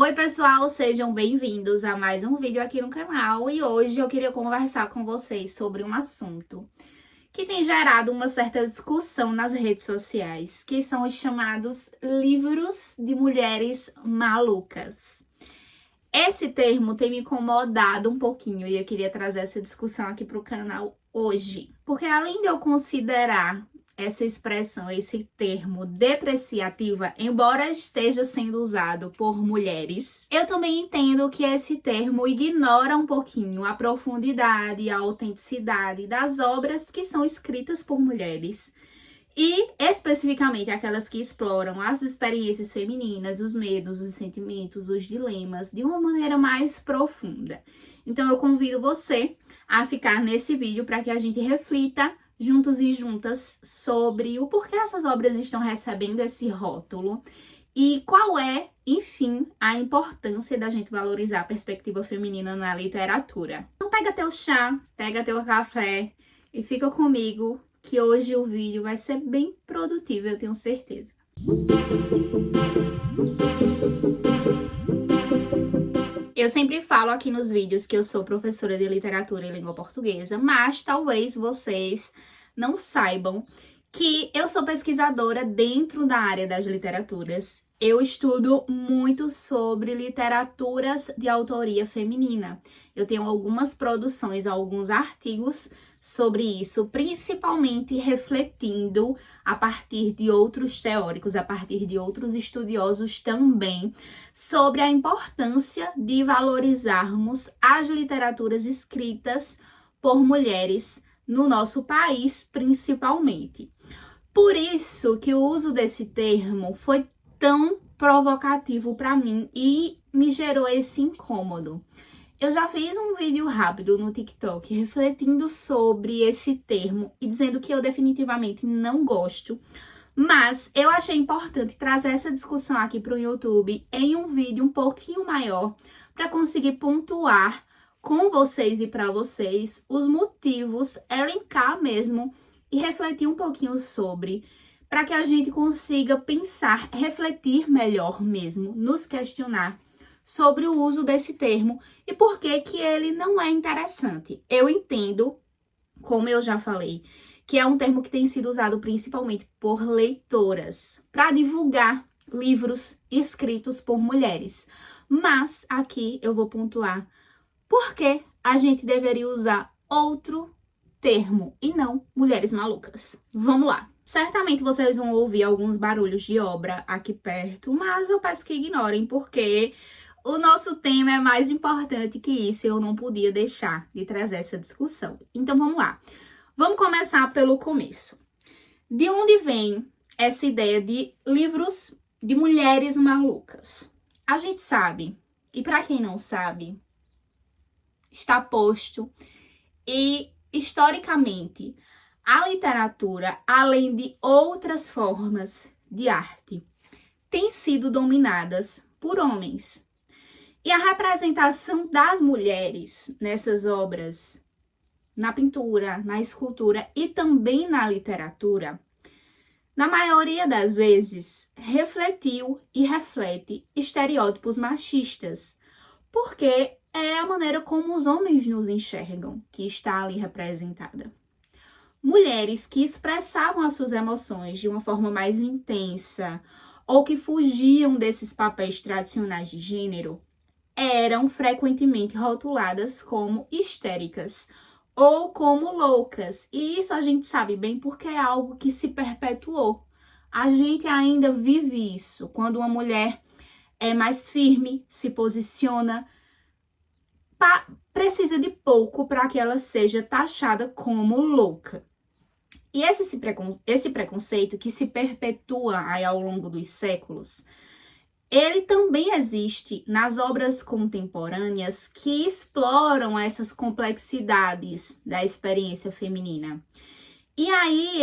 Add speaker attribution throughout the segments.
Speaker 1: Oi pessoal, sejam bem-vindos a mais um vídeo aqui no canal e hoje eu queria conversar com vocês sobre um assunto que tem gerado uma certa discussão nas redes sociais, que são os chamados livros de mulheres malucas. Esse termo tem me incomodado um pouquinho e eu queria trazer essa discussão aqui para o canal hoje, porque além de eu considerar essa expressão, esse termo depreciativa, embora esteja sendo usado por mulheres, eu também entendo que esse termo ignora um pouquinho a profundidade e a autenticidade das obras que são escritas por mulheres. E, especificamente, aquelas que exploram as experiências femininas, os medos, os sentimentos, os dilemas, de uma maneira mais profunda. Então, eu convido você a ficar nesse vídeo para que a gente reflita juntos e juntas sobre o porquê essas obras estão recebendo esse rótulo e qual é, enfim, a importância da gente valorizar a perspectiva feminina na literatura. Então pega teu chá, pega teu café e fica comigo que hoje o vídeo vai ser bem produtivo, eu tenho certeza. Eu sempre falo aqui nos vídeos que eu sou professora de literatura e língua portuguesa, mas talvez vocês não saibam que eu sou pesquisadora dentro da área das literaturas. Eu estudo muito sobre literaturas de autoria feminina. Eu tenho algumas produções, alguns artigos sobre isso, principalmente refletindo a partir de outros teóricos, a partir de outros estudiosos também, sobre a importância de valorizarmos as literaturas escritas por mulheres no nosso país, principalmente. Por isso que o uso desse termo foi tão provocativo para mim e me gerou esse incômodo. Eu já fiz um vídeo rápido no TikTok refletindo sobre esse termo e dizendo que eu definitivamente não gosto, mas eu achei importante trazer essa discussão aqui para o YouTube em um vídeo um pouquinho maior para conseguir pontuar com vocês e para vocês os motivos, elencar mesmo e refletir um pouquinho sobre, para que a gente consiga pensar, refletir melhor mesmo, nos questionar sobre o uso desse termo e por que que ele não é interessante. Eu entendo, como eu já falei, que é um termo que tem sido usado principalmente por leitoras para divulgar livros escritos por mulheres. Mas aqui eu vou pontuar por que a gente deveria usar outro termo e não mulheres malucas. Vamos lá. Certamente vocês vão ouvir alguns barulhos de obra aqui perto, mas eu peço que ignorem porque o nosso tema é mais importante que isso e eu não podia deixar de trazer essa discussão. Então vamos lá. Vamos começar pelo começo. De onde vem essa ideia de livros de mulheres malucas? A gente sabe, e para quem não sabe, está posto e historicamente a literatura, além de outras formas de arte, tem sido dominadas por homens. E a representação das mulheres nessas obras, na pintura, na escultura e também na literatura, na maioria das vezes, refletiu e reflete estereótipos machistas, porque é a maneira como os homens nos enxergam que está ali representada. Mulheres que expressavam as suas emoções de uma forma mais intensa ou que fugiam desses papéis tradicionais de gênero eram frequentemente rotuladas como histéricas ou como loucas. E isso a gente sabe bem porque é algo que se perpetuou. A gente ainda vive isso. Quando uma mulher é mais firme, se posiciona, precisa de pouco para que ela seja taxada como louca. E esse preconceito que se perpetua aí ao longo dos séculos, ele também existe nas obras contemporâneas que exploram essas complexidades da experiência feminina. E aí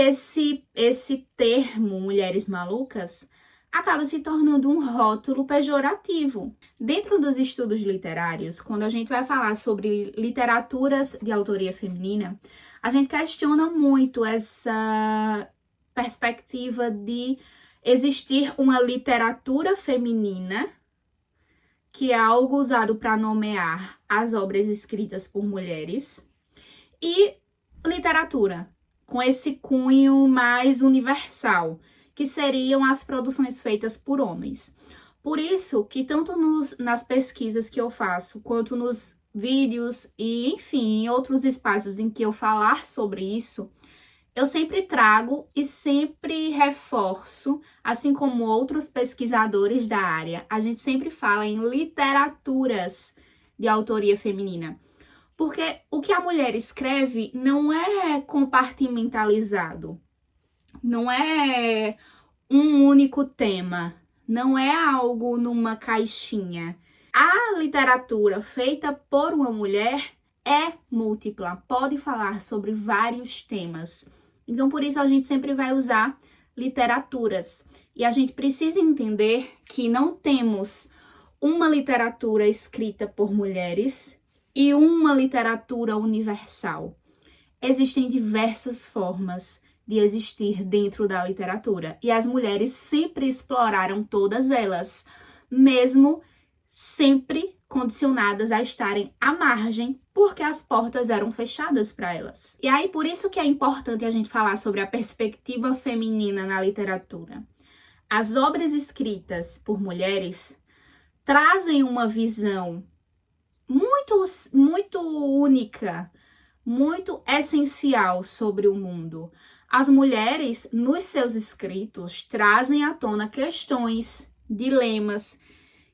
Speaker 1: esse termo mulheres malucas acaba se tornando um rótulo pejorativo. Dentro dos estudos literários, quando a gente vai falar sobre literaturas de autoria feminina, a gente questiona muito essa perspectiva de existir uma literatura feminina que é algo usado para nomear as obras escritas por mulheres, e literatura, com esse cunho mais universal, que seriam as produções feitas por homens. Por isso que tanto nas pesquisas que eu faço, quanto nos vídeos e, enfim, em outros espaços em que eu falar sobre isso, eu sempre trago e sempre reforço, assim como outros pesquisadores da área, a gente sempre fala em literaturas de autoria feminina. Porque o que a mulher escreve não é compartimentalizado, não é um único tema, não é algo numa caixinha. A literatura feita por uma mulher é múltipla, pode falar sobre vários temas. Então, por isso, a gente sempre vai usar literaturas. E a gente precisa entender que não temos uma literatura escrita por mulheres e uma literatura universal. Existem diversas formas de existir dentro da literatura e as mulheres sempre exploraram todas elas, mesmo sempre condicionadas a estarem à margem, porque as portas eram fechadas para elas. E aí, por isso que é importante a gente falar sobre a perspectiva feminina na literatura. As obras escritas por mulheres trazem uma visão muito única, muito essencial sobre o mundo. As mulheres, nos seus escritos, trazem à tona questões, dilemas,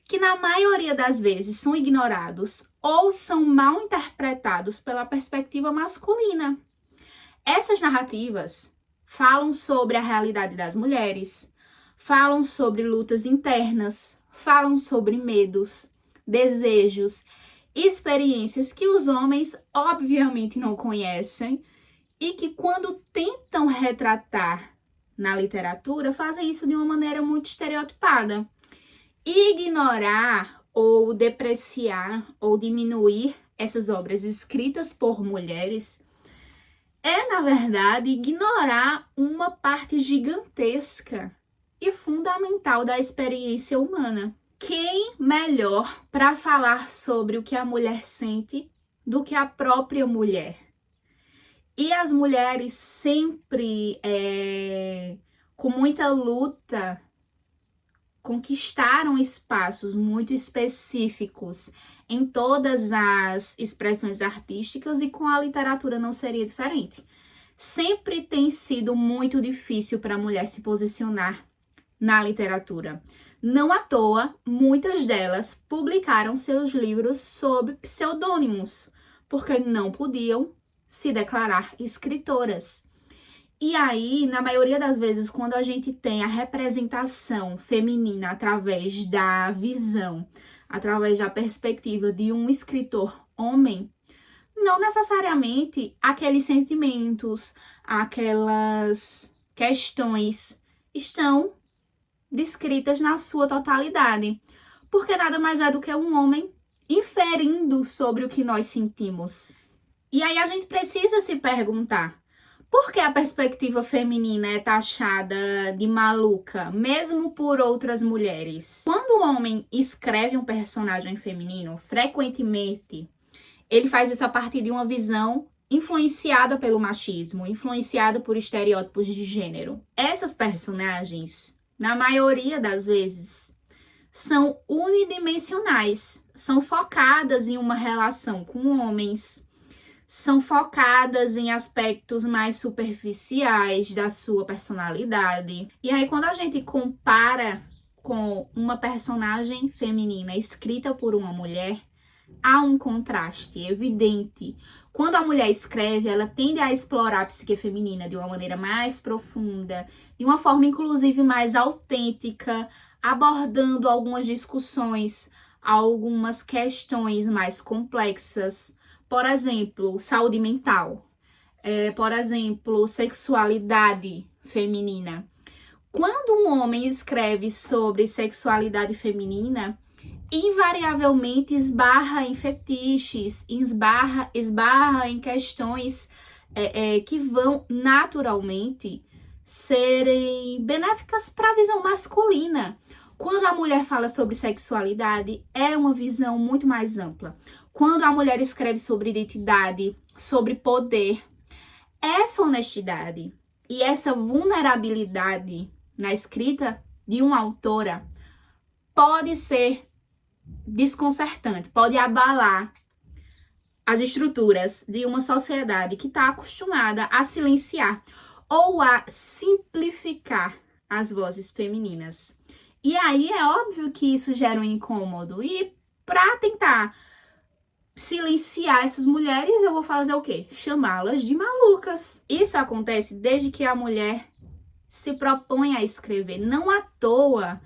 Speaker 1: que na maioria das vezes são ignorados ou são mal interpretados pela perspectiva masculina. Essas narrativas falam sobre a realidade das mulheres, falam sobre lutas internas, falam sobre medos, desejos, experiências que os homens obviamente não conhecem e que quando tentam retratar na literatura fazem isso de uma maneira muito estereotipada. Ignorar ou depreciar ou diminuir essas obras escritas por mulheres é, na verdade, ignorar uma parte gigantesca e fundamental da experiência humana. Quem melhor para falar sobre o que a mulher sente do que a própria mulher? E as mulheres sempre, com muita luta, conquistaram espaços muito específicos em todas as expressões artísticas e com a literatura não seria diferente. Sempre tem sido muito difícil para a mulher se posicionar na literatura. Não à toa, muitas delas publicaram seus livros sob pseudônimos, porque não podiam se declarar escritoras. E aí, na maioria das vezes, quando a gente tem a representação feminina através da visão, através da perspectiva de um escritor homem, não necessariamente aqueles sentimentos, aquelas questões estão descritas na sua totalidade, porque nada mais é do que um homem inferindo sobre o que nós sentimos. E aí a gente precisa se perguntar, por que a perspectiva feminina é taxada de maluca, mesmo por outras mulheres? Quando o homem escreve um personagem feminino, frequentemente, ele faz isso a partir de uma visão influenciada pelo machismo, influenciada por estereótipos de gênero. Essas personagens, na maioria das vezes, são unidimensionais, são focadas em uma relação com homens, são focadas em aspectos mais superficiais da sua personalidade. E aí, quando a gente compara com uma personagem feminina escrita por uma mulher, há um contraste evidente. Quando a mulher escreve, ela tende a explorar a psique feminina de uma maneira mais profunda, de uma forma, inclusive, mais autêntica, abordando algumas discussões, algumas questões mais complexas. Por exemplo, saúde mental. Por exemplo, sexualidade feminina. Quando um homem escreve sobre sexualidade feminina, invariavelmente esbarra em fetiches, esbarra em questões que vão naturalmente serem benéficas para a visão masculina. Quando a mulher fala sobre sexualidade, é uma visão muito mais ampla. Quando a mulher escreve sobre identidade, sobre poder, essa honestidade e essa vulnerabilidade na escrita de uma autora pode ser desconcertante, pode abalar as estruturas de uma sociedade que está acostumada a silenciar ou a simplificar as vozes femininas. E aí é óbvio que isso gera um incômodo. E para tentar silenciar essas mulheres, eu vou fazer o quê? Chamá-las de malucas. Isso acontece desde que a mulher se propõe a escrever. Não à toa,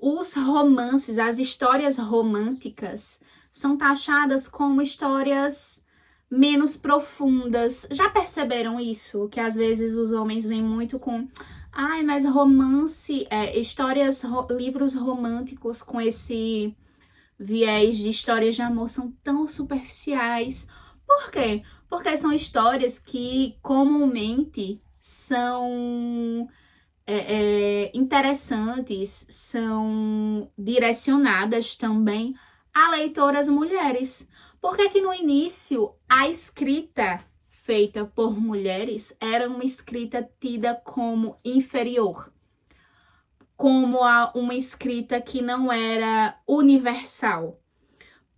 Speaker 1: os romances, as histórias românticas são taxadas como histórias menos profundas. Já perceberam isso? Que às vezes os homens vêm muito com... Ai, mas romance, livros românticos com esse viés de histórias de amor são tão superficiais. Por quê? Porque são histórias que comumente são interessantes, são direcionadas também a leitoras mulheres. Porque que no início a escrita feita por mulheres era uma escrita tida como inferior, como uma escrita que não era universal,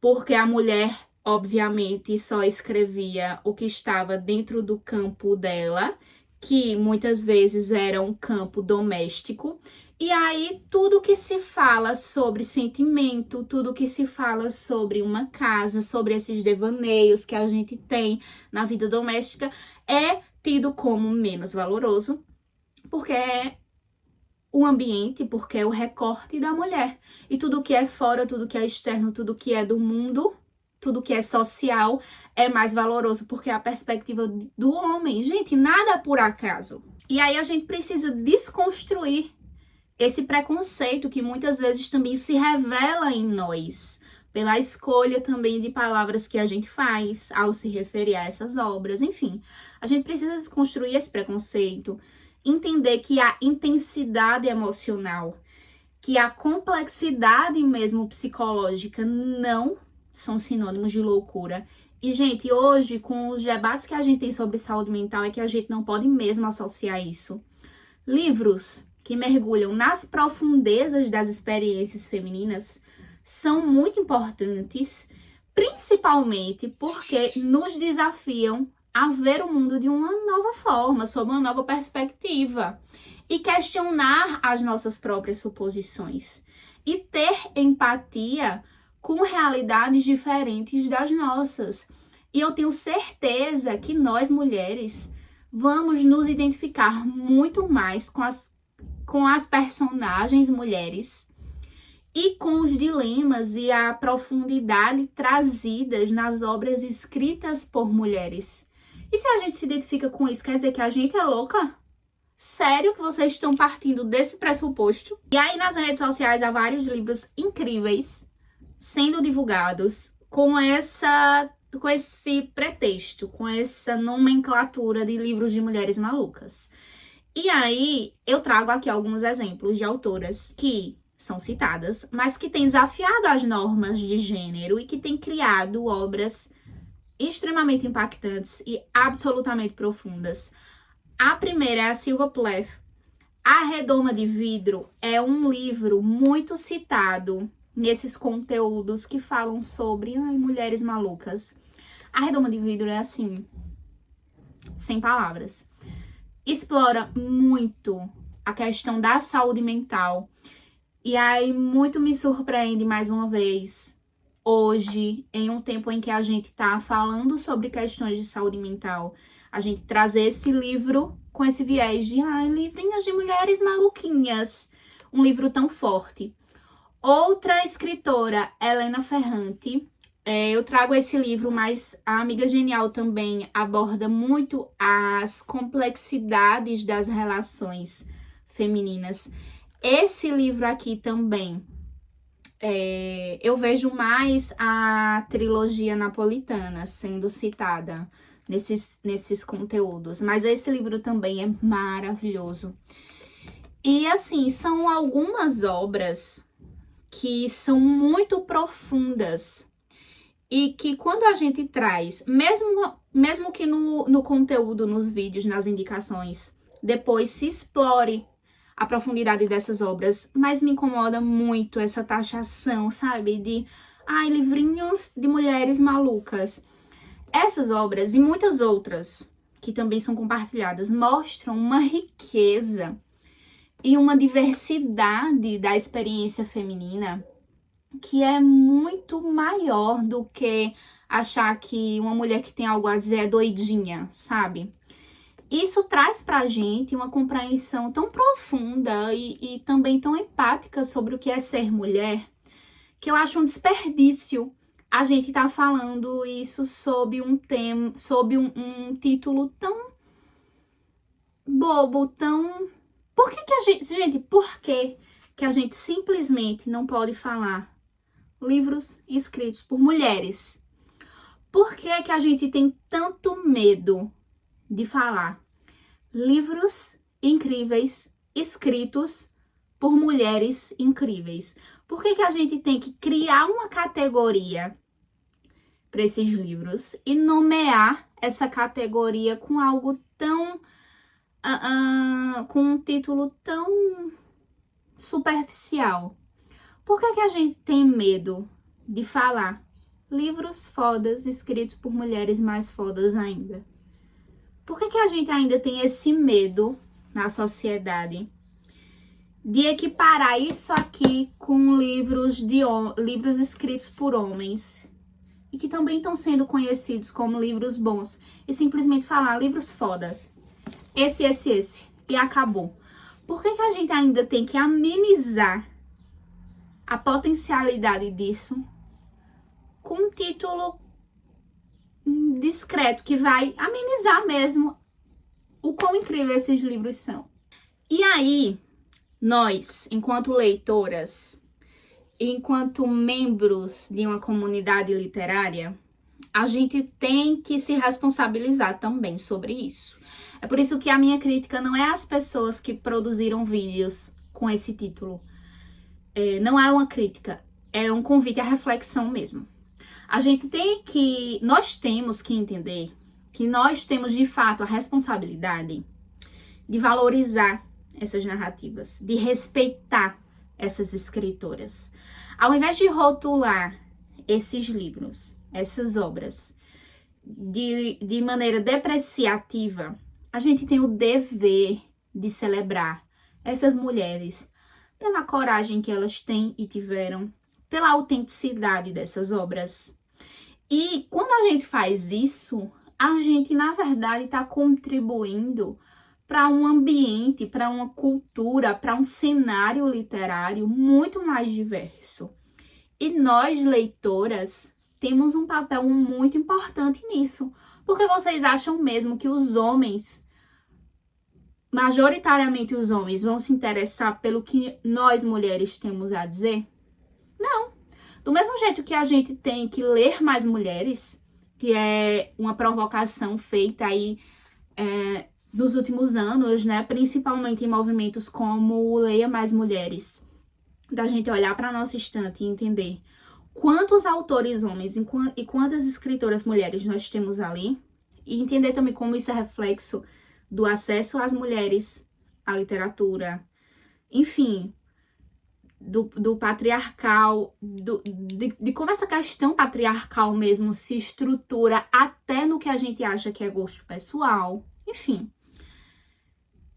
Speaker 1: porque a mulher, obviamente, só escrevia o que estava dentro do campo dela, que muitas vezes era um campo doméstico. E aí, tudo que se fala sobre sentimento, tudo que se fala sobre uma casa, sobre esses devaneios que a gente tem na vida doméstica, é tido como menos valoroso, porque é o ambiente, porque é o recorte da mulher. E tudo que é fora, tudo que é externo, tudo que é do mundo, tudo que é social, é mais valoroso, porque é a perspectiva do homem. Gente, nada por acaso. E aí a gente precisa desconstruir esse preconceito que muitas vezes também se revela em nós, pela escolha também de palavras que a gente faz ao se referir a essas obras. Enfim, a gente precisa desconstruir esse preconceito, entender que a intensidade emocional, que a complexidade mesmo psicológica não são sinônimos de loucura. E, gente, hoje, com os debates que a gente tem sobre saúde mental, é que a gente não pode mesmo associar isso. Livros que mergulham nas profundezas das experiências femininas são muito importantes, principalmente porque nos desafiam a ver o mundo de uma nova forma, sob uma nova perspectiva, e questionar as nossas próprias suposições e ter empatia com realidades diferentes das nossas. E eu tenho certeza que nós, mulheres, vamos nos identificar muito mais com as personagens mulheres e com os dilemas e a profundidade trazidas nas obras escritas por mulheres. E se a gente se identifica com isso, quer dizer que a gente é louca? Sério que vocês estão partindo desse pressuposto? E aí nas redes sociais há vários livros incríveis sendo divulgados com esse pretexto, com essa nomenclatura de livros de mulheres malucas. E aí eu trago aqui alguns exemplos de autoras que são citadas, mas que têm desafiado as normas de gênero e que têm criado obras extremamente impactantes e absolutamente profundas. A primeira é a Sylvia Plath. A Redoma de Vidro é um livro muito citado nesses conteúdos que falam sobre mulheres malucas. A Redoma de Vidro é assim, sem palavras. Explora muito a questão da saúde mental. E aí muito me surpreende mais uma vez, hoje, em um tempo em que a gente tá falando sobre questões de saúde mental, a gente trazer esse livro com esse viés de livrinhos de mulheres maluquinhas, um livro tão forte. Outra escritora, Helena Ferrante, eu trago esse livro, mas a Amiga Genial também aborda muito as complexidades das relações femininas. Esse livro aqui também, eu vejo mais a trilogia napolitana sendo citada nesses conteúdos, mas esse livro também é maravilhoso. E assim, são algumas obras que são muito profundas e que quando a gente traz, mesmo que no conteúdo, nos vídeos, nas indicações, depois se explore a profundidade dessas obras, mas me incomoda muito essa taxação, sabe? De, ai, livrinhos de mulheres malucas. Essas obras e muitas outras que também são compartilhadas mostram uma riqueza e uma diversidade da experiência feminina que é muito maior do que achar que uma mulher que tem algo a dizer é doidinha, sabe? Isso traz pra gente uma compreensão tão profunda e também tão empática sobre o que é ser mulher, que eu acho um desperdício a gente tá falando isso sob um tema, sob um título tão bobo, tão... Por que a gente, por que a gente simplesmente não pode falar livros escritos por mulheres? Por que a gente tem tanto medo de falar livros incríveis escritos por mulheres incríveis? Por que a gente tem que criar uma categoria para esses livros e nomear essa categoria com algo tão... com um título tão superficial? Por que a gente tem medo de falar livros fodas escritos por mulheres mais fodas ainda? Por que a gente ainda tem esse medo na sociedade de equiparar isso aqui com livros escritos por homens e que também estão sendo conhecidos como livros bons e simplesmente falar livros fodas? Esse, e acabou. Por que a gente ainda tem que amenizar a potencialidade disso com um título discreto que vai amenizar mesmo o quão incrível esses livros são? E aí, nós, enquanto leitoras, enquanto membros de uma comunidade literária, a gente tem que se responsabilizar também sobre isso. É por isso que a minha crítica não é às pessoas que produziram vídeos com esse título. Não é uma crítica, é um convite à reflexão mesmo. Nós temos que entender que nós temos de fato a responsabilidade de valorizar essas narrativas, de respeitar essas escritoras. Ao invés de rotular esses livros, essas obras, de maneira depreciativa, a gente tem o dever de celebrar essas mulheres pela coragem que elas têm e tiveram, pela autenticidade dessas obras. E quando a gente faz isso, a gente, na verdade, está contribuindo para um ambiente, para uma cultura, para um cenário literário muito mais diverso. E nós, leitoras, temos um papel muito importante nisso. Porque vocês acham mesmo que os homens, majoritariamente os homens, vão se interessar pelo que nós, mulheres, temos a dizer? Não. Do mesmo jeito que a gente tem que ler mais mulheres, que é uma provocação feita aí nos últimos anos, né? Principalmente em movimentos como o Leia Mais Mulheres, da gente olhar para a nossa estante e entender quantos autores homens e quantas escritoras mulheres nós temos ali, e entender também como isso é reflexo do acesso às mulheres à literatura, enfim, do patriarcal, de como essa questão patriarcal mesmo se estrutura até no que a gente acha que é gosto pessoal, enfim.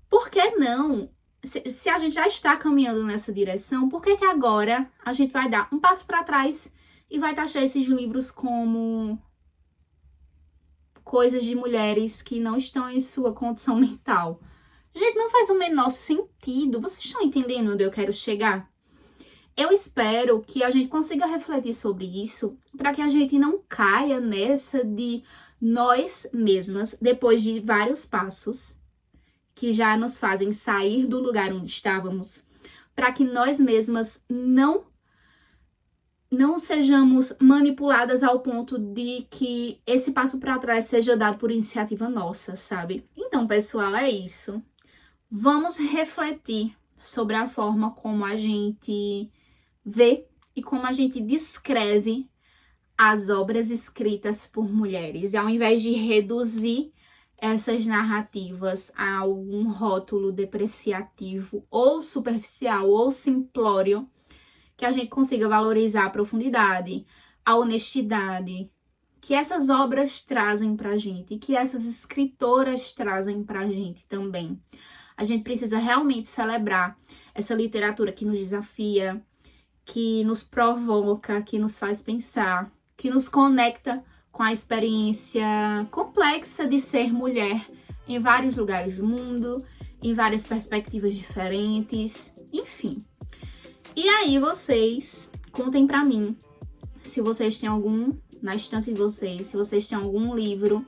Speaker 1: Por que não? Se a gente já está caminhando nessa direção, por que agora a gente vai dar um passo para trás e vai taxar esses livros como coisas de mulheres que não estão em sua condição mental? Gente, não faz o menor sentido. Vocês estão entendendo onde eu quero chegar? Eu espero que a gente consiga refletir sobre isso para que a gente não caia nessa de nós mesmas, depois de vários passos que já nos fazem sair do lugar onde estávamos, para que nós mesmas não sejamos manipuladas ao ponto de que esse passo para trás seja dado por iniciativa nossa, sabe? Então, pessoal, é isso. Vamos refletir sobre a forma como a gente vê e como a gente descreve as obras escritas por mulheres. E ao invés de reduzir essas narrativas a algum rótulo depreciativo ou superficial ou simplório, que a gente consiga valorizar a profundidade, a honestidade que essas obras trazem pra gente, que essas escritoras trazem pra gente também. A gente precisa realmente celebrar essa literatura que nos desafia, que nos provoca, que nos faz pensar, que nos conecta com a experiência complexa de ser mulher em vários lugares do mundo, em várias perspectivas diferentes, enfim. E aí vocês, contem pra mim se vocês têm algum, na estante de vocês, se vocês têm algum livro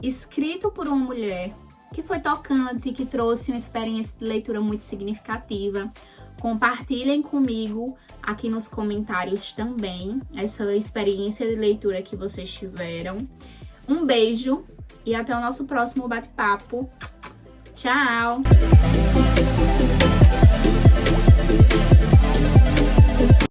Speaker 1: escrito por uma mulher que foi tocante, que trouxe uma experiência de leitura muito significativa. Compartilhem comigo aqui nos comentários também essa experiência de leitura que vocês tiveram. Um beijo e até o nosso próximo bate-papo. Tchau!